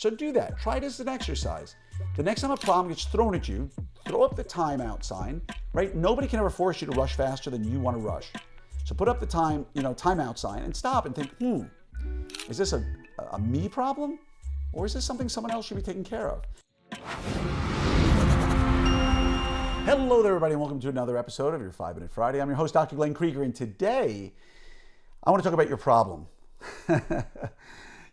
So do that. Try it as an exercise. The next time a problem gets thrown at you, throw up the timeout sign, right? Nobody can ever force you to rush faster than you want to rush. So put up the timeout sign and stop and think, is this a me problem? Or is this something someone else should be taking care of? Hello there, everybody, and welcome to another episode of your 5-Minute Friday. I'm your host, Dr. Glenn Krieger, and today I want to talk about your problem.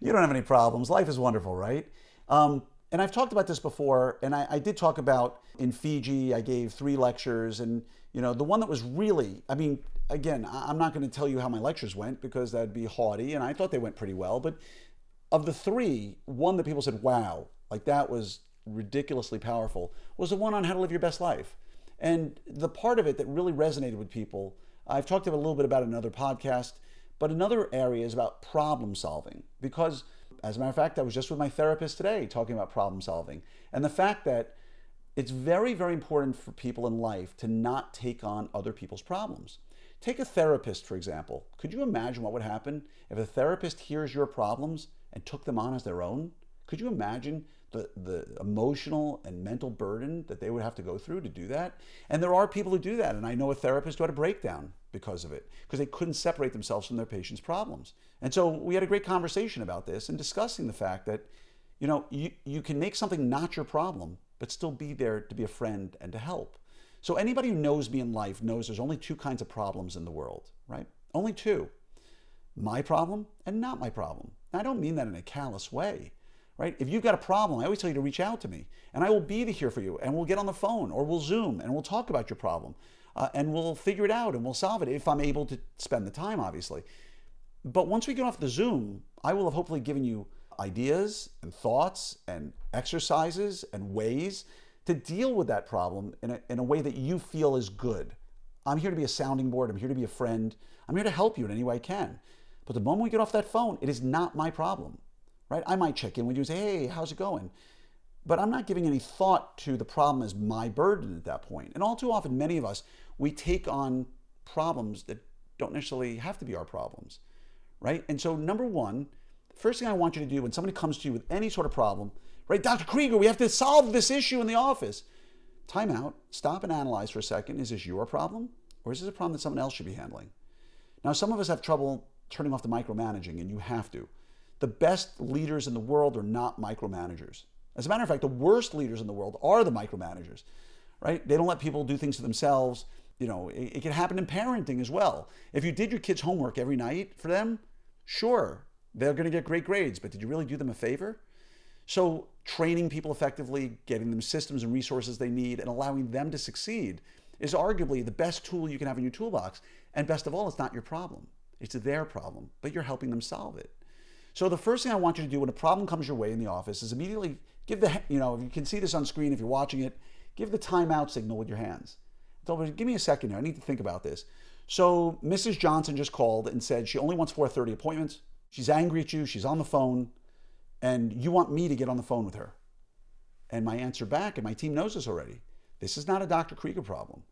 You don't have any problems. Life is wonderful, right? And I've talked about this before, and I did talk about in Fiji, I gave 3 lectures, and the one that was really, again, I'm not going to tell you how my lectures went because that'd be haughty, and I thought they went pretty well, but of the 3, one that people said, wow, like that was ridiculously powerful, was the one on how to live your best life. And the part of it that really resonated with people, I've talked a little bit about it in another podcast, but another area is about problem solving. Because, as a matter of fact, I was just with my therapist today talking about problem solving. And the fact that it's very, very important for people in life to not take on other people's problems. Take a therapist, for example. Could you imagine what would happen if a therapist hears your problems and took them on as their own? Could you imagine the emotional and mental burden that they would have to go through to do that? And there are people who do that. And I know a therapist who had a breakdown because of it, because they couldn't separate themselves from their patients' problems. And so we had a great conversation about this and discussing the fact that, you can make something not your problem, but still be there to be a friend and to help. So anybody who knows me in life knows there's only 2 kinds of problems in the world, right? Only 2. My problem and not my problem. Now, I don't mean that in a callous way. Right? If you've got a problem, I always tell you to reach out to me, and I will be here for you, and we'll get on the phone, or we'll Zoom, and we'll talk about your problem, and we'll figure it out, and we'll solve it if I'm able to spend the time, obviously. But once we get off the Zoom, I will have hopefully given you ideas and thoughts and exercises and ways to deal with that problem in a way that you feel is good. I'm here to be a sounding board. I'm here to be a friend. I'm here to help you in any way I can. But the moment we get off that phone, it is not my problem. Right? I might check in with you and say, hey, how's it going? But I'm not giving any thought to the problem as my burden at that point. And all too often, many of us, we take on problems that don't necessarily have to be our problems, right? And so number one, the first thing I want you to do when somebody comes to you with any sort of problem, right? Dr. Krieger, we have to solve this issue in the office. Time out, stop and analyze for a second. Is this your problem? Or is this a problem that someone else should be handling? Now, some of us have trouble turning off the micromanaging, and you have to. The best leaders in the world are not micromanagers. As a matter of fact, the worst leaders in the world are the micromanagers, right? They don't let people do things to themselves. It can happen in parenting as well. If you did your kids' homework every night for them, sure, they're going to get great grades, but did you really do them a favor? So training people effectively, getting them systems and resources they need, and allowing them to succeed is arguably the best tool you can have in your toolbox. And best of all, it's not your problem. It's their problem, but you're helping them solve it. So the first thing I want you to do when a problem comes your way in the office is immediately give if you can see this on screen, if you're watching it, give the timeout signal with your hands. Tell me, give me a second here. I need to think about this. So Mrs. Johnson just called and said she only wants 4:30 appointments. She's angry at you. She's on the phone, and you want me to get on the phone with her. And my answer back, and my team knows this already, this is not a Dr. Krieger problem.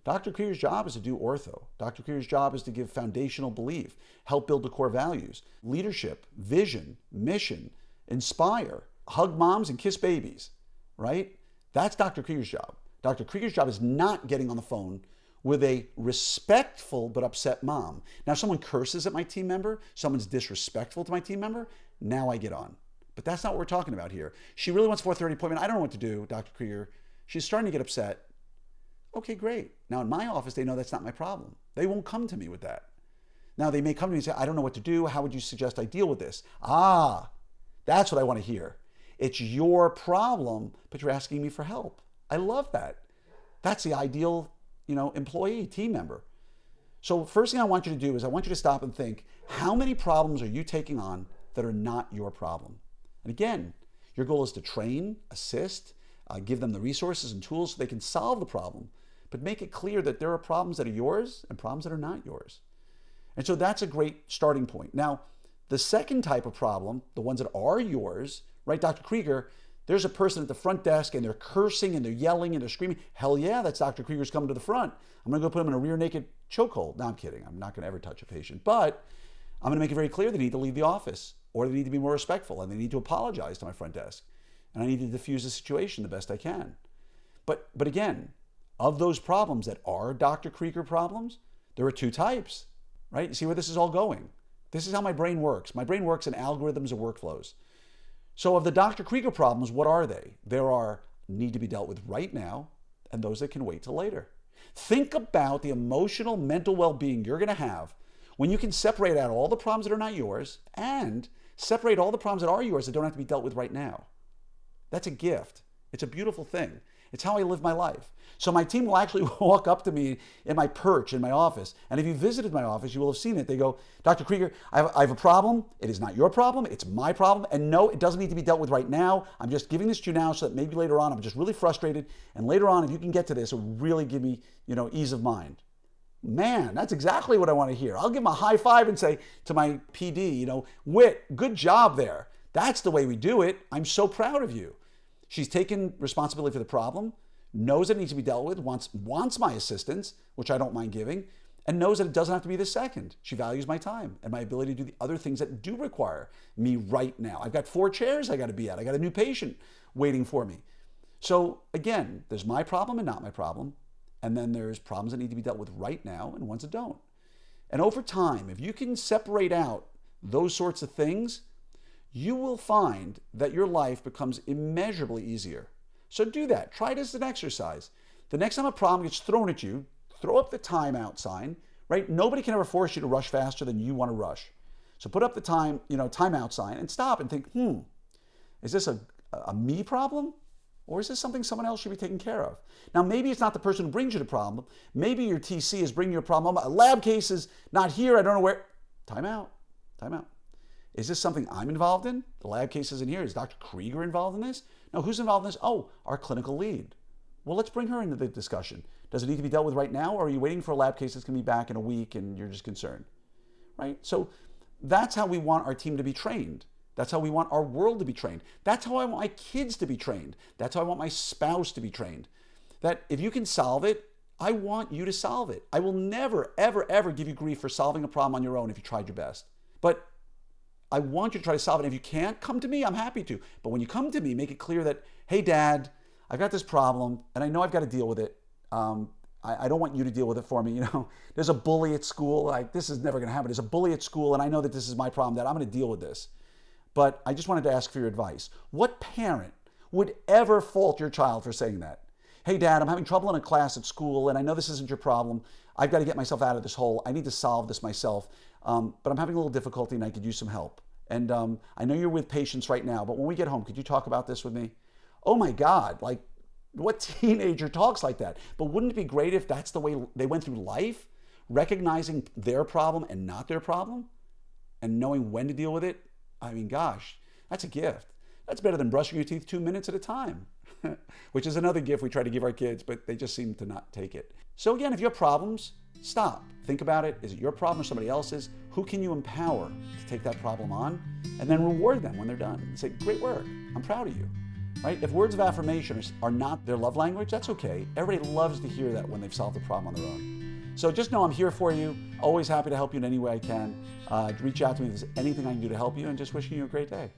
Dr. Krieger's job is to do ortho. Dr. Krieger's job is to give foundational belief, help build the core values, leadership, vision, mission, inspire, hug moms and kiss babies, right? That's Dr. Krieger's job. Dr. Krieger's job is not getting on the phone with a respectful but upset mom. Now, if someone curses at my team member, someone's disrespectful to my team member, now I get on. But that's not what we're talking about here. She really wants a 4:30 appointment. I don't know what to do, Dr. Krieger. She's starting to get upset. Okay, great. Now in my office, they know that's not my problem. They won't come to me with that. Now they may come to me and say, I don't know what to do. How would you suggest I deal with this? That's what I want to hear. It's your problem, but you're asking me for help. I love that. That's the ideal, employee, team member. So first thing I want you to do is I want you to stop and think, how many problems are you taking on that are not your problem? And again, your goal is to train, assist, give them the resources and tools so they can solve the problem. But make it clear that there are problems that are yours and problems that are not yours. And so that's a great starting point. Now, the second type of problem, the ones that are yours, right, Dr. Krieger, there's a person at the front desk and they're cursing and they're yelling and they're screaming. Hell yeah, that's Dr. Krieger's coming to the front. I'm gonna go put him in a rear naked chokehold. No, I'm kidding. I'm not gonna ever touch a patient. But I'm gonna make it very clear they need to leave the office. or they need to be more respectful and they need to apologize to my front desk. And I need to diffuse the situation the best I can. But again, of those problems that are Dr. Krieger problems, there are two types, right? You see where this is all going? This is how my brain works. My brain works in algorithms and workflows. So of the Dr. Krieger problems, what are they? There are need to be dealt with right now and those that can wait till later. Think about the emotional, mental well-being you're going to have when you can separate out all the problems that are not yours and separate all the problems that are yours that don't have to be dealt with right now. That's a gift. It's a beautiful thing. It's how I live my life. So my team will actually walk up to me in my perch in my office. And if you visited my office, you will have seen it. They go, Dr. Krieger, I have a problem. It is not your problem. It's my problem. And no, it doesn't need to be dealt with right now. I'm just giving this to you now so that maybe later on, I'm just really frustrated. And later on, if you can get to this, it will really give me, ease of mind. Man, that's exactly what I want to hear. I'll give him a high five and say to my PD, Whit, good job there. That's the way we do it. I'm so proud of you. She's taken responsibility for the problem, knows that it needs to be dealt with, wants my assistance, which I don't mind giving, and knows that it doesn't have to be the second. She values my time and my ability to do the other things that do require me right now. I've got 4 chairs I got to be at. I got a new patient waiting for me. So again, there's my problem and not my problem. And then there's problems that need to be dealt with right now and ones that don't. And over time, if you can separate out those sorts of things, you will find that your life becomes immeasurably easier. So do that. Try it as an exercise. The next time a problem gets thrown at you, throw up the timeout sign, right? Nobody can ever force you to rush faster than you want to rush. So put up the timeout sign and stop and think, is this a me problem? Or is this something someone else should be taking care of? Now, maybe it's not the person who brings you the problem. Maybe your TC is bringing you a problem. A lab case is not here. I don't know where. Time out. Is this something I'm involved in? The lab case isn't here. Is Dr. Krieger involved in this? No, who's involved in this? Oh, our clinical lead. Well, let's bring her into the discussion. Does it need to be dealt with right now, or are you waiting for a lab case that's going to be back in a week and you're just concerned? Right? So that's how we want our team to be trained. That's how we want our world to be trained. That's how I want my kids to be trained. That's how I want my spouse to be trained. That if you can solve it, I want you to solve it. I will never, ever, ever give you grief for solving a problem on your own if you tried your best. But I want you to try to solve it. And if you can't, come to me. I'm happy to. But when you come to me, make it clear that, hey, Dad, I've got this problem, and I know I've got to deal with it. I don't want you to deal with it for me. There's a bully at school. This is never going to happen. There's a bully at school, and I know that this is my problem, Dad. I'm going to deal with this. But I just wanted to ask for your advice. What parent would ever fault your child for saying that? Hey, Dad, I'm having trouble in a class at school, and I know this isn't your problem. I've got to get myself out of this hole. I need to solve this myself. But I'm having a little difficulty, and I could use some help. And I know you're with patients right now, but when we get home, could you talk about this with me? Oh, my God. What teenager talks like that? But wouldn't it be great if that's the way they went through life, recognizing their problem and not their problem, and knowing when to deal with it? I mean, gosh, that's a gift. That's better than brushing your teeth 2 minutes at a time, which is another gift we try to give our kids, but they just seem to not take it. So again, if you have problems, stop. Think about it. Is it your problem or somebody else's? Who can you empower to take that problem on? And then reward them when they're done. And say, great work. I'm proud of you. Right? If words of affirmation are not their love language, that's okay. Everybody loves to hear that when they've solved a problem on their own. So just know I'm here for you. Always happy to help you in any way I can. Reach out to me if there's anything I can do to help you, and just wishing you a great day.